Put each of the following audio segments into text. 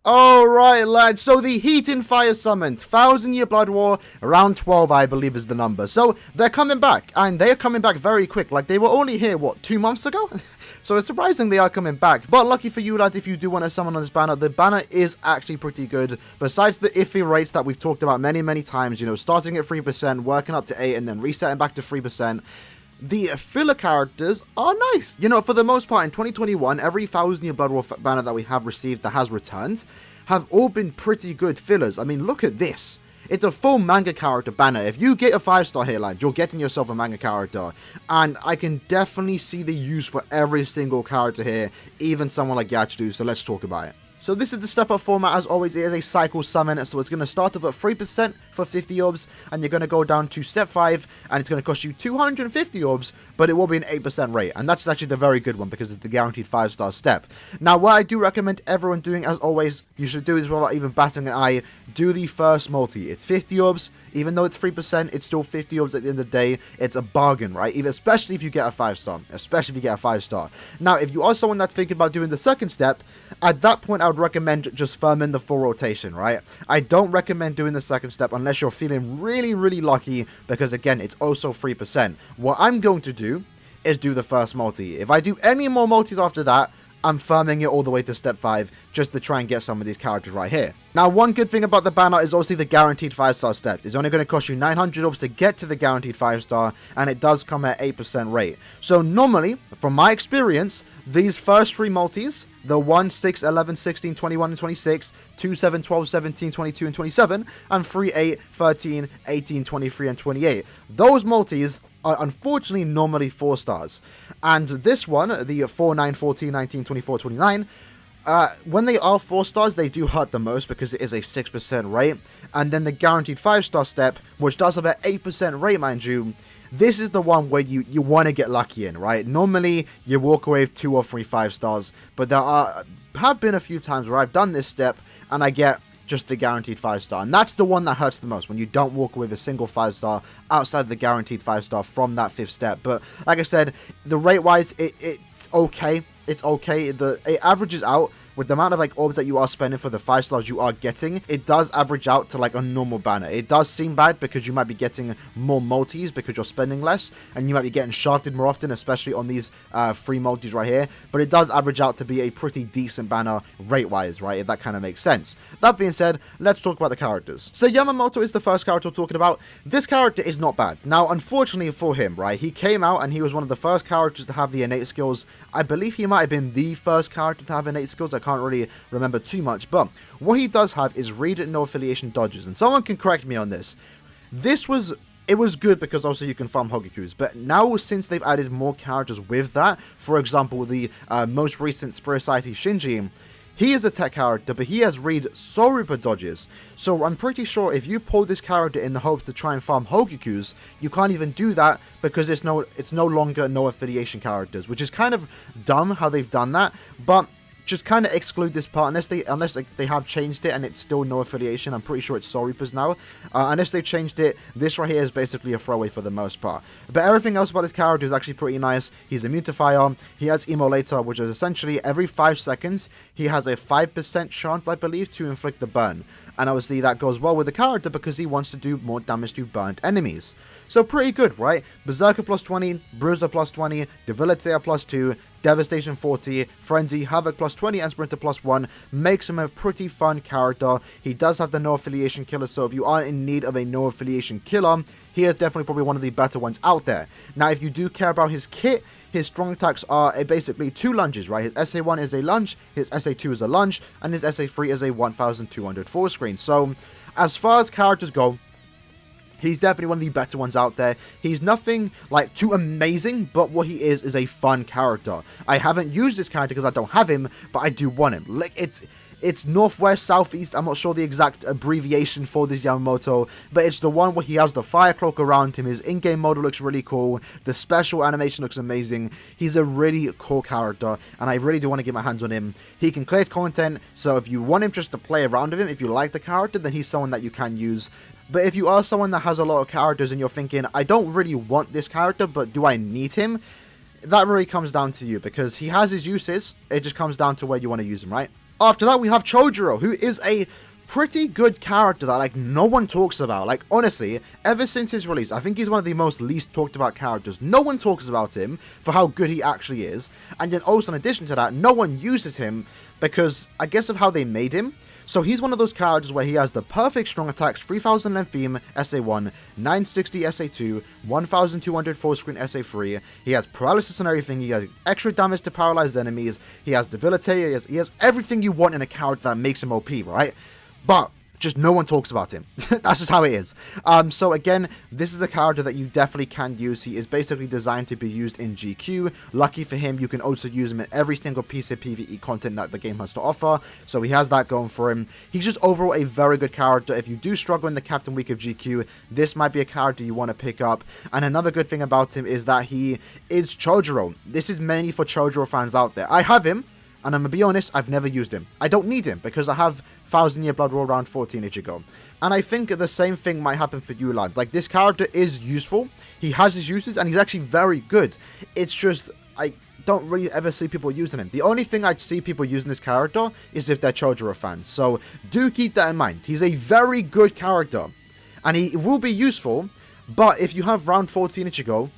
Alright, lads, so the Heat and Fire summoned, 1,000-Year Blood War, around 12, I believe is the number. So, they're coming back, and they're coming back very quick. Like, they were only here, what, 2 months ago? So, it's surprising they are coming back. But lucky for you, lads, if you do want to summon on this banner, the banner is actually pretty good. Besides the iffy rates that we've talked about many, many times, you know, starting at 3%, working up to 8, and then resetting back to 3%. The filler characters are nice. You know, for the most part, in 2021, every 1,000-Year Blood War banner that we have received that has returned have all been pretty good fillers. I mean, look at this. It's a full manga character banner. If you get a 5-star here, lad, you're getting yourself a manga character. And I can definitely see the use for every single character here, even someone like Yeshu, so let's talk about it. So this is the step up format. As always, it is a cycle summon, so it's going to start off at 3% for 50 orbs, and you're going to go down to step 5, and it's going to cost you 250 orbs, but it will be an 8% rate, and that's actually the very good one, because it's the guaranteed 5-star step. Now, what I do recommend everyone doing, as always, you should do this without even batting an eye, do the first multi. It's 50 orbs, even though it's 3%, it's still 50 orbs at the end of the day. It's a bargain, right? Especially if you get a 5-star, especially if you get a 5-star. Now, if you are someone that's thinking about doing the second step, at that point, I would recommend just firming the full rotation, right? I don't recommend doing the second step unless you're feeling really, really lucky, because again, it's also 3%. What I'm going to do is do the first multi. If I do any more multis after that, I'm firming it all the way to step 5 just to try and get some of these characters right here. Now, one good thing about the banner is obviously the guaranteed 5-star steps. It's only going to cost you 900 orbs to get to the guaranteed 5-star, and it does come at 8% rate. So normally, from my experience, these first 3 multis, the 1, 6, 11, 16, 21, and 26, 2, 7, 12, 17, 22, and 27, and 3, 8, 13, 18, 23, and 28. Those multis are unfortunately normally 4 stars. And this one, the 4, 9, 14, 19, 24, 29, when they are 4 stars, they do hurt the most because it is a 6% rate. And then the guaranteed 5-star step, which does have an 8% rate, mind you, this is the one where you want to get lucky in, right? Normally, you walk away with 2 or 3 5-stars, but there have been a few times where I've done this step and I get just the guaranteed 5-star, and that's the one that hurts the most, when you don't walk away with a single 5-star outside the guaranteed 5-star from that 5th step. But like I said, the rate wise, it's okay. It's okay. It averages out with the amount of like orbs that you are spending for the 5 stars you are getting. It does average out to like a normal banner. It does seem bad because you might be getting more multis because you're spending less, and you might be getting shafted more often, especially on these free multis right here. But it does average out to be a pretty decent banner rate wise, right? If that kind of makes sense. That being said, let's talk about the characters. So Yamamoto is the first character we're talking about. This character is not bad. Now, unfortunately for him, right, he came out and he was one of the first characters to have the innate skills. I believe he might have been the first character to have innate skills. I can't really remember too much, but what he does have is read and no affiliation dodges, and someone can correct me on this. It was good because also you can farm Hogakus, but now since they've added more characters with that, for example, the most recent Spirit Society Shinji, he is a tech character, but he has read Sorupa dodges. So I'm pretty sure if you pull this character in the hopes to try and farm Hogakus, you can't even do that because it's no longer no affiliation characters, which is kind of dumb how they've done that, but just kind of exclude this part unless they have changed it and it's still no affiliation. I'm pretty sure it's Sorupas now. Unless they've changed it, this right here is basically a throwaway for the most part. But everything else about this character is actually pretty nice. He's immune to fire. He has Immolator, which is essentially every 5 seconds, he has a 5% chance, I believe, to inflict the burn. And obviously that goes well with the character because he wants to do more damage to burnt enemies. So pretty good, right? Berserker plus 20, Bruiser plus 20, Debilitator plus 2, Devastation 40, Frenzy, Havoc plus 20, and Sprinter plus 1 makes him a pretty fun character. He does have the no affiliation killer, so if you are in need of a no affiliation killer, he is definitely probably one of the better ones out there. Now, if you do care about his kit, his strong attacks are basically 2 lunges, right? His SA1 is a lunge, his SA2 is a lunge, and his SA3 is a 1200 full screen. So, as far as characters go, he's definitely one of the better ones out there. He's nothing like too amazing, but what he is a fun character. I haven't used this character because I don't have him, but I do want him. Like, it's northwest, southeast. I'm not sure the exact abbreviation for this Yamamoto, but it's the one where he has the fire cloak around him. His in-game model looks really cool. The special animation looks amazing. He's a really cool character, and I really do want to get my hands on him. He can clear content, so if you want him just to play around with him, if you like the character, then he's someone that you can use. But if you are someone that has a lot of characters and you're thinking, I don't really want this character, but do I need him? That really comes down to you, because he has his uses. It just comes down to where you want to use him, right? After that, we have Chojiro, who is a pretty good character that, like, no one talks about. Like, honestly, ever since his release, I think he's one of the most least talked about characters. No one talks about him for how good he actually is. And then also, in addition to that, no one uses him because, I guess, of how they made him. So he's one of those characters where he has the perfect strong attacks, 3000 length beam, SA1, 960 SA2, 1200 full screen SA3. He has paralysis and everything. He has extra damage to paralyzed enemies. He has debilitate. He has everything you want in a character that makes him OP, right? But just no one talks about him. That's just how it is. So again, this is a character that you definitely can use. He is basically designed to be used in GQ. Lucky for him, you can also use him in every single piece of PvE content that the game has to offer. So he has that going for him. He's just overall a very good character. If you do struggle in the Captain Week of GQ, this might be a character you want to pick up. And another good thing about him is that he is Chojiro. This is mainly for Chojiro fans out there. I have him. And I'm going to be honest, I've never used him. I don't need him because I have 1000 Year Blood War round 14 Ichigo. And I think the same thing might happen for you, lads. Like, this character is useful. He has his uses and he's actually very good. It's just, I don't really ever see people using him. The only thing I'd see people using this character is if they're Chojiro fans. So do keep that in mind. He's a very good character. And he will be useful. But if you have round 14 Ichigo,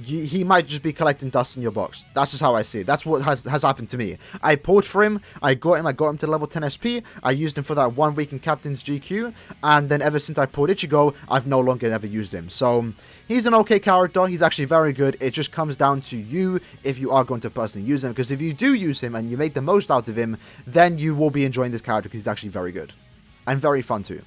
he might just be collecting dust in your box. That's just how I see it. That's what has happened to me. I pulled for him, I got him to level 10 SP, I used him for that 1 week in Captain's GQ, and then ever since I pulled Ichigo, I've no longer ever used him. So, he's an okay character, he's actually very good. It just comes down to you if you are going to personally use him, because if you do use him and you make the most out of him, then you will be enjoying this character because he's actually very good. And very fun too.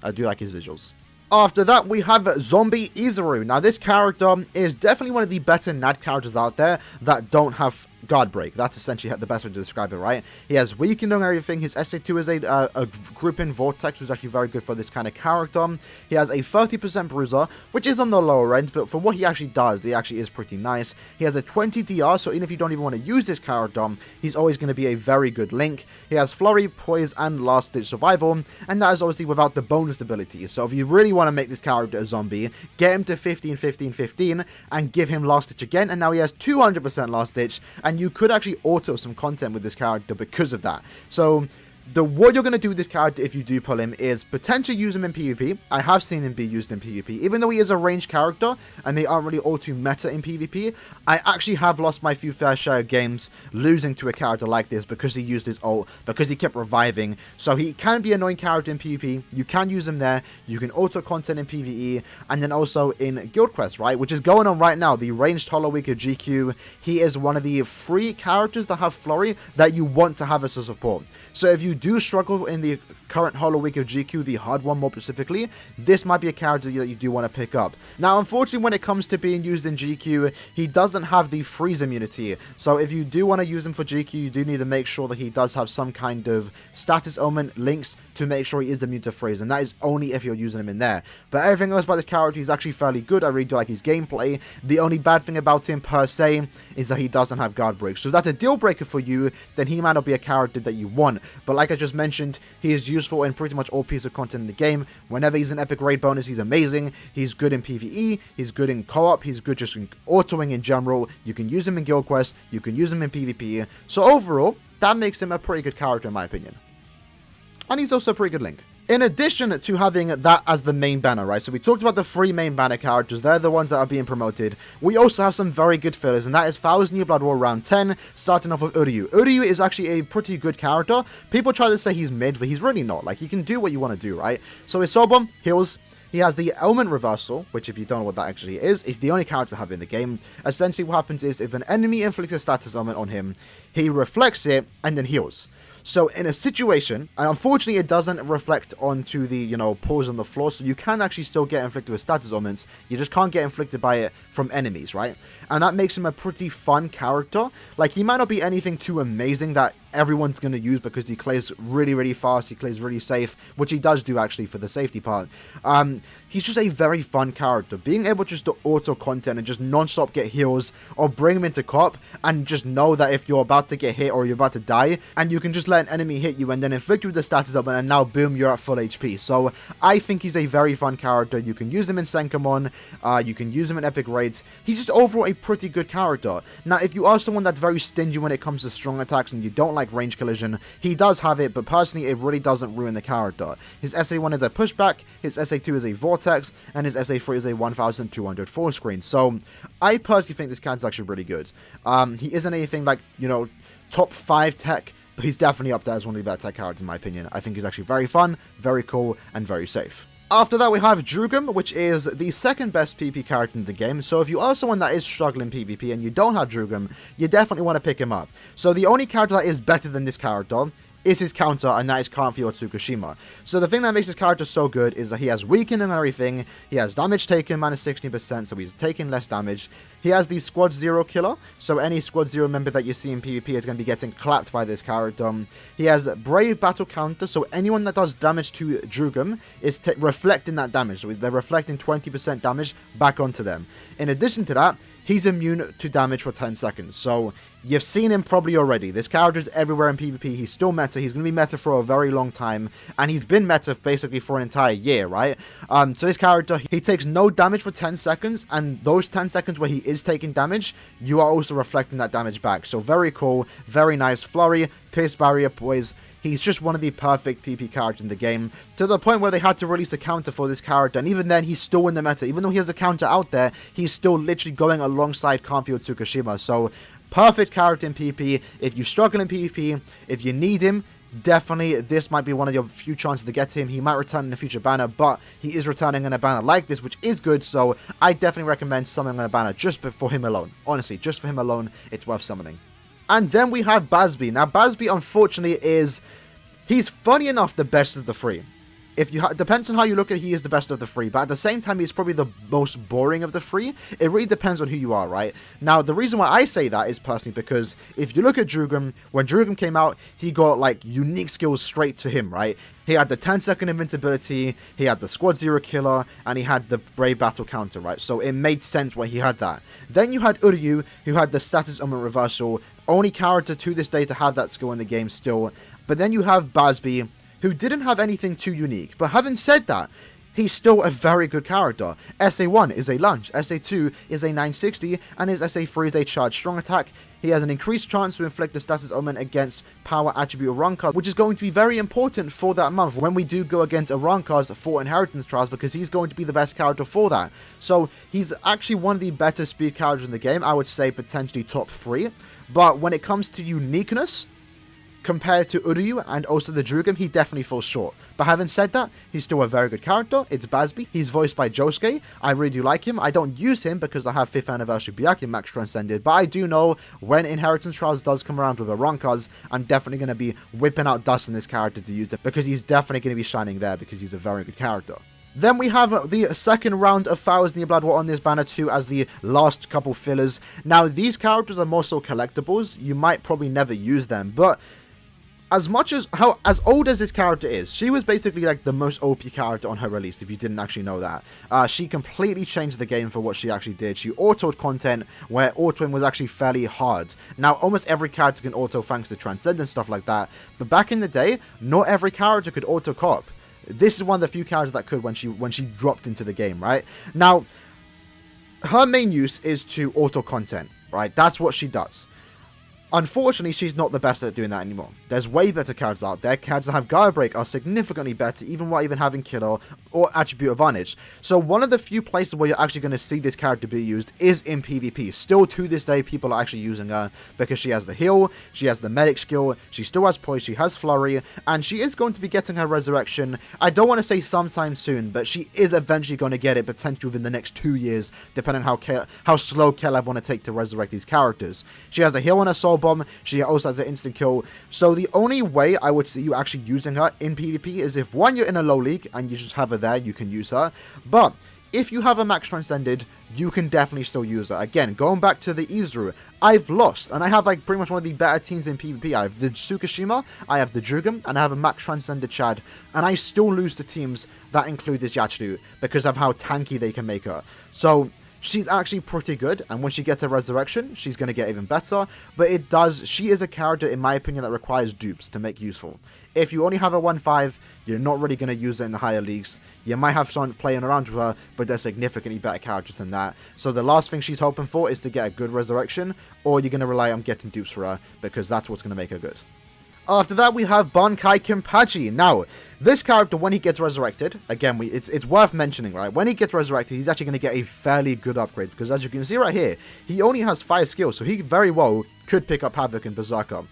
I do like his visuals. After that, we have Zombie Izuru. Now, this character is definitely one of the better NAD characters out there that don't have guard break. That's essentially the best way to describe it, right? He has weakening and everything. His SA2 is a group in Vortex, which is actually very good for this kind of character. He has a 30% bruiser, which is on the lower end, but for what he actually does, he actually is pretty nice. He has a 20 DR, so even if you don't even want to use this character, he's always going to be a very good link. He has Flurry, Poise, and Last Ditch Survival, and that is obviously without the bonus ability. So if you really want to make this character a zombie, get him to 15, 15, 15, and give him Last Ditch again, and now he has 200% Last Ditch, and you could actually auto some content with this character because of that. So what you're going to do with this character if you do pull him is potentially use him in PvP. I have seen him be used in PvP. Even though he is a ranged character and they aren't really all too meta in PvP, I actually have lost my few fair share of games losing to a character like this because he used his ult, because he kept reviving. So he can be an annoying character in PvP. You can use him there. You can auto content in PvE and then also in Guild Quest, right? Which is going on right now. The ranged Hollow Week of GQ. He is one of the 3 characters that have Flurry that you want to have as a support. So if you do struggle in the current Hollow Week of GQ, the hard one more specifically, this might be a character that you do want to pick up. Now, unfortunately, when it comes to being used in GQ, he doesn't have the freeze immunity. So if you do want to use him for GQ, you do need to make sure that he does have some kind of status element links to make sure he is immune to freeze, and that is only if you're using him in there. But everything else about this character is actually fairly good. I really do like his gameplay. The only bad thing about him per se is that he doesn't have guard break. So if that's a deal breaker for you, then he might not be a character that you want. But like I just mentioned, he is useful in pretty much all pieces of content in the game. Whenever he's an epic raid bonus, he's amazing. He's good in PvE, he's good in co-op, he's good just in autoing in general. You can use him in Guild Quest, you can use him in PvP. So overall, that makes him a pretty good character in my opinion. And he's also a pretty good link. In addition to having that as the main banner, right? So we talked about the 3 main banner characters. They're the ones that are being promoted. We also have some very good fillers, and that is 1000 Year Blood War round 10, starting off with Uryu. Uryu is actually a pretty good character. People try to say he's mid, but he's really not. Like, he can do what you want to do, right? So his Sobom heals. He has the Element Reversal, which if you don't know what that actually is the only character to have in the game. Essentially what happens is if an enemy inflicts a status element on him, he reflects it and then heals. So in a situation, and unfortunately it doesn't reflect onto the, pause on the floor, so you can actually still get inflicted with status ailments, you just can't get inflicted by it from enemies, right? And that makes him a pretty fun character. Like, he might not be anything too amazing that everyone's going to use because he clears really, really fast, he clears really safe, which he does do actually for the safety part. He's just a very fun character. Being able just to auto content and just non-stop get heals or bring him into co-op and just know that if you're about to get hit or you're about to die and you can just let an enemy hit you and then inflict you with the status up and now boom, you're at full HP. So I think he's a very fun character. You can use him in Senkamon, you can use him in Epic Raids. He's just overall a pretty good character. Now if you are someone that's very stingy when it comes to strong attacks and you don't like range collision. He does have it, but personally it really doesn't ruin the character. His SA1 is a pushback, his SA2 is a vortex, and his SA3 is a 1200 full screen. So I personally think this character is actually really good. He isn't anything like, you know, top 5 tech, but he's definitely up there as one of the better tech characters in my opinion. I think he's actually very fun, very cool, and very safe. After that, we have Drugum, which is the second best PvP character in the game. So if you are someone that is struggling PvP and you don't have Drugum, you definitely want to pick him up. So the only character that is better than this character is his counter, and that is Kanfi or Tsukushima. So the thing that makes this character so good is that he has weaken and everything, he has damage taken minus 16%, so he's taking less damage. He has the Squad 0 killer, so any Squad 0 member that you see in PvP is going to be getting clapped by this character. He has Brave Battle Counter, so anyone that does damage to Drugum is reflecting that damage, so they're reflecting 20% damage back onto them. In addition to that, he's immune to damage for 10 seconds, so you've seen him probably already. This character is everywhere in PvP, he's still meta, he's going to be meta for a very long time, and he's been meta basically for an entire year, right? So this character, he takes no damage for 10 seconds, and those 10 seconds where he is taking damage, you are also reflecting that damage back. So very cool, very nice. Flurry, Pierce Barrier Poise. He's just one of the perfect PP characters in the game, to the point where they had to release a counter for this character, and even then, he's still in the meta. Even though he has a counter out there, he's still literally going alongside Kanfi or Tsukushima. So, perfect character in PvP. If you struggle in PvP, if you need him, definitely this might be one of your few chances to get him. He might return in a future banner, but he is returning in a banner like this, which is good, so I definitely recommend summoning on a banner just for him alone. Honestly, just for him alone, it's worth summoning. And then we have Basbee. Now, Basbee, unfortunately, he's funny enough the best of the three. If you depends on how you look at it, he is the best of the three, but at the same time, he's probably the most boring of the three. It really depends on who you are, right? Now, the reason why I say that is personally because if you look at Drugum, when Drugum came out, he got, like, unique skills straight to him, right? He had the 10-second invincibility, he had the Squad 0 killer, and he had the Brave Battle counter, right? So it made sense when he had that. Then you had Uryu, who had the status element reversal, only character to this day to have that skill in the game still. But then you have Basbee, who didn't have anything too unique. But having said that, he's still a very good character. SA1 is a lunge, SA2 is a 960, and his SA3 is a charged strong attack. He has an increased chance to inflict the status element against power attribute run cards, which is going to be very important for that month when we do go against run cards for inheritance trials, because he's going to be the best character for that. So he's actually one of the better speed characters in the game. I would say potentially top 3. But when it comes to uniqueness, compared to Uryu and also the Drugum, he definitely falls short. But having said that, he's still a very good character. It's Basbee. He's voiced by Josuke. I really do like him. I don't use him because I have 5th Anniversary Byakuya Max Transcended, but I do know when Inheritance Trials does come around with a Rankas, I'm definitely going to be whipping out dust in this character to use it, because he's definitely going to be shining there because he's a very good character. Then we have the second round of 1000 Year Blood War on this banner too, as the last couple fillers. Now, these characters are more so collectibles. You might probably never use them, but as old as this character is, she was basically like the most OP character on her release, if you didn't actually know that. She completely changed the game for what she actually did. She autoed content where autoing was actually fairly hard. Now, almost every character can auto thanks to Transcend and stuff like that, but back in the day, not every character could auto cop. This is one of the few characters that could when she dropped into the game, right? Now, her main use is to auto content, right? That's what she does. Unfortunately, she's not the best at doing that anymore. There's way better characters out there. Characters that have Guard Break are significantly better, even while even having Killer or Attribute Advantage. So one of the few places where you're actually going to see this character be used is in PvP. Still to this day, people are actually using her because she has the heal, she has the medic skill, she still has poise, she has flurry, and she is going to be getting her resurrection. I don't want to say sometime soon, but she is eventually going to get it, potentially within the next 2 years, depending on how slow Caleb want to take to resurrect these characters. She has a heal on her soul bomb, she also has an instant kill. So the only way I would see you actually using her in PvP is if, one, you're in a low league and you just have her there, you can use her. But if you have a max transcended, you can definitely still use her. Again, going back to the Izuru, I've lost, and I have like pretty much one of the better teams in PvP. I have the Tsukushima, I have the Drugum, and I have a max transcended Chad, and I still lose to teams that include this Yachiru because of how tanky they can make her. So she's actually pretty good, and when she gets her resurrection, she's going to get even better, but she is a character, in my opinion, that requires dupes to make useful. If you only have a 1-5, you're not really going to use it in the higher leagues. You might have someone playing around with her, but they're significantly better characters than that. So the last thing she's hoping for is to get a good resurrection, or you're going to rely on getting dupes for her, because that's what's going to make her good. After that, we have Bankai Kenpachi. Now, this character, when he gets resurrected, again, it's worth mentioning, right? When he gets resurrected, he's actually going to get a fairly good upgrade, because as you can see right here, he only has 5 skills, so he very well could pick up Havoc and Berserker.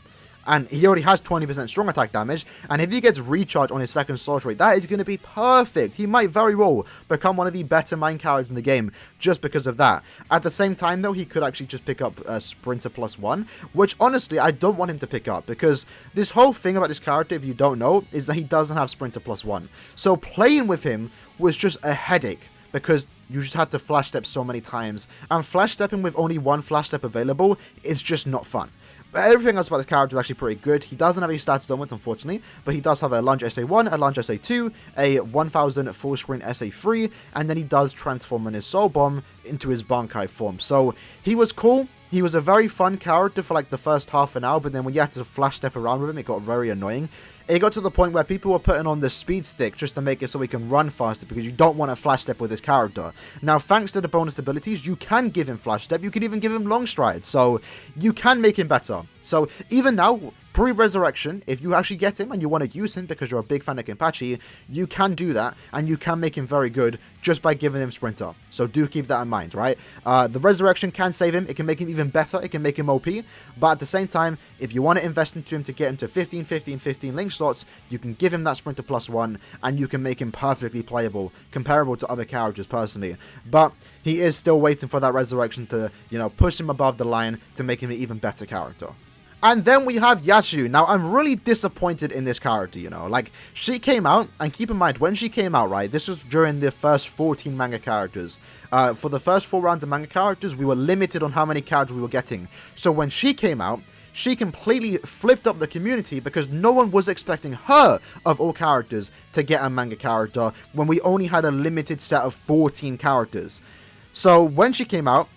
And he already has 20% strong attack damage, and if he gets recharge on his second soul trait, that is going to be perfect. He might very well become one of the better main characters in the game just because of that. At the same time, though, he could actually just pick up Sprinter +1, which honestly, I don't want him to pick up, because this whole thing about this character, if you don't know, is that he doesn't have Sprinter +1. So playing with him was just a headache, because you just had to flash step so many times, and flash stepping with only one flash step available is just not fun. But everything else about this character is actually pretty good. He doesn't have any stats onwards, unfortunately, but he does have a Lunge SA1, a Lunge SA2, a 1000 full screen SA3, and then he does transform in his Soul Bomb into his Bankai form. So he was cool. He was a very fun character for like the first half an hour, but then when you had to flash step around with him, it got very annoying. It got to the point where people were putting on the speed stick just to make it so he can run faster, because you don't want to flash step with this character. Now, thanks to the bonus abilities, you can give him flash step, you can even give him long stride, so you can make him better. So even now, pre-resurrection, if you actually get him and you want to use him because you're a big fan of Kenpachi, you can do that, and you can make him very good just by giving him Sprinter. So do keep that in mind, right? The resurrection can save him, it can make him even better, it can make him OP, but at the same time, if you want to invest into him to get him to 15, 15, 15 link slots, you can give him that Sprinter +1, and you can make him perfectly playable, comparable to other characters personally. But he is still waiting for that resurrection to, you know, push him above the line to make him an even better character. And then we have Yeshu. Now, I'm really disappointed in this character, you know. Like, she came out, and keep in mind, when she came out, right, this was during the first 14 manga characters. For the first 4 rounds of manga characters, we were limited on how many characters we were getting. So when she came out, she completely flipped up the community, because no one was expecting her, of all characters, to get a manga character when we only had a limited set of 14 characters. So when she came out,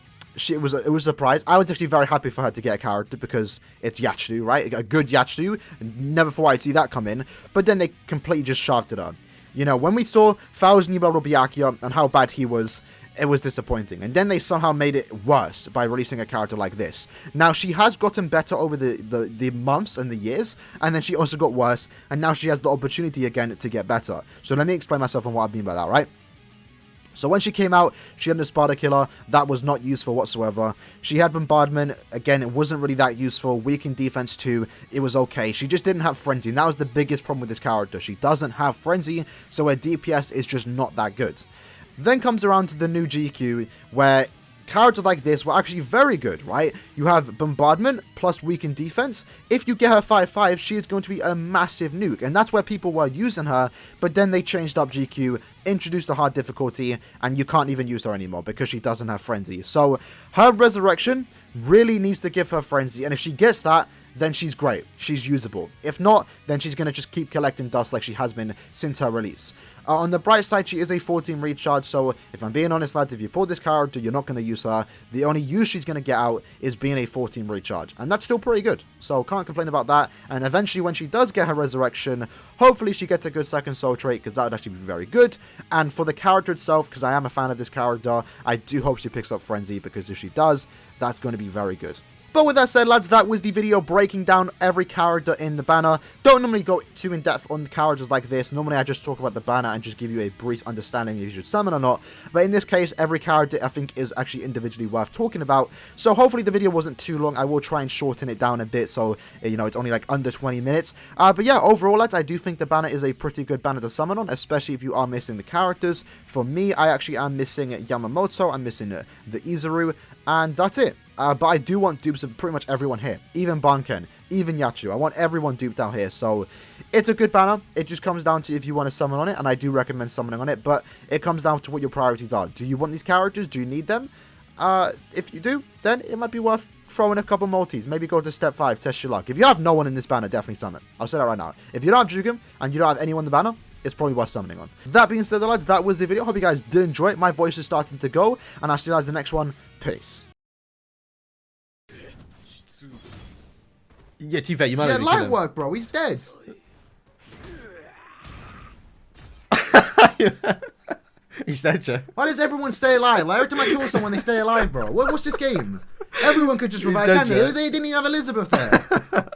it was a surprise. I was actually very happy for her to get a character, because it's Yeshu, right? A good Yeshu. Never thought I'd see that come in. But then they completely just shafted her. You know, when we saw 1000 Year Blood War and how bad he was, it was disappointing. And then they somehow made it worse by releasing a character like this. Now, she has gotten better over the months and the years, and then she also got worse, and now she has the opportunity again to get better. So let me explain myself on what I mean by that, right? So when she came out, she had an Espada Killer. That was not useful whatsoever. She had Bombardment. Again, it wasn't really that useful. Weak in defense too. It was okay. She just didn't have Frenzy. And that was the biggest problem with this character. She doesn't have Frenzy, so her DPS is just not that good. Then comes around to the new GQ, where characters like this were actually very good, right? You have Bombardment plus weak in defense. If you get her 5-5, she is going to be a massive nuke, and that's where people were using her, but then they changed up GQ, introduced a hard difficulty, and you can't even use her anymore because she doesn't have Frenzy. So her resurrection really needs to give her Frenzy, and if she gets that, then she's great. She's usable. If not, then she's going to just keep collecting dust like she has been since her release. On the bright side, she is a 14 recharge, so if I'm being honest, lads, if you pull this character, you're not going to use her. The only use she's going to get out is being a 14 recharge, and that's still pretty good, so can't complain about that. And eventually, when she does get her resurrection, hopefully she gets a good second soul trait, because that would actually be very good. And for the character itself, because I am a fan of this character, I do hope she picks up Frenzy, because if she does, that's going to be very good. But with that said, lads, that was the video breaking down every character in the banner. Don't normally go too in-depth on characters like this. Normally, I just talk about the banner and just give you a brief understanding if you should summon or not. But in this case, every character, I think, is actually individually worth talking about. So hopefully the video wasn't too long. I will try and shorten it down a bit so, you know, it's only like under 20 minutes. But yeah, overall, lads, I do think the banner is a pretty good banner to summon on, especially if you are missing the characters. For me, I actually am missing Yamamoto. I'm missing the Izuru. And that's it. But I do want dupes of pretty much everyone here. Even Banken, even Yeshu. I want everyone duped out here. So it's a good banner. It just comes down to if you want to summon on it. And I do recommend summoning on it. But it comes down to what your priorities are. Do you want these characters? Do you need them? If you do, then it might be worth throwing a couple multis. Maybe go to step 5. Test your luck. If you have no one in this banner, definitely summon. I'll say that right now. If you don't have Jugum and you don't have anyone in the banner, it's probably worth summoning on. That being said, lads, that was the video. Hope you guys did enjoy it. My voice is starting to go. And I'll see you guys in the next one. Peace. Yeah, to be fair, you might yeah, have light work, bro. He's dead. He's dead, Joe. Why does everyone stay alive? Like, every time I kill someone, they stay alive, bro. What's this game? Everyone could just revive, can't they? They didn't even have Elizabeth there.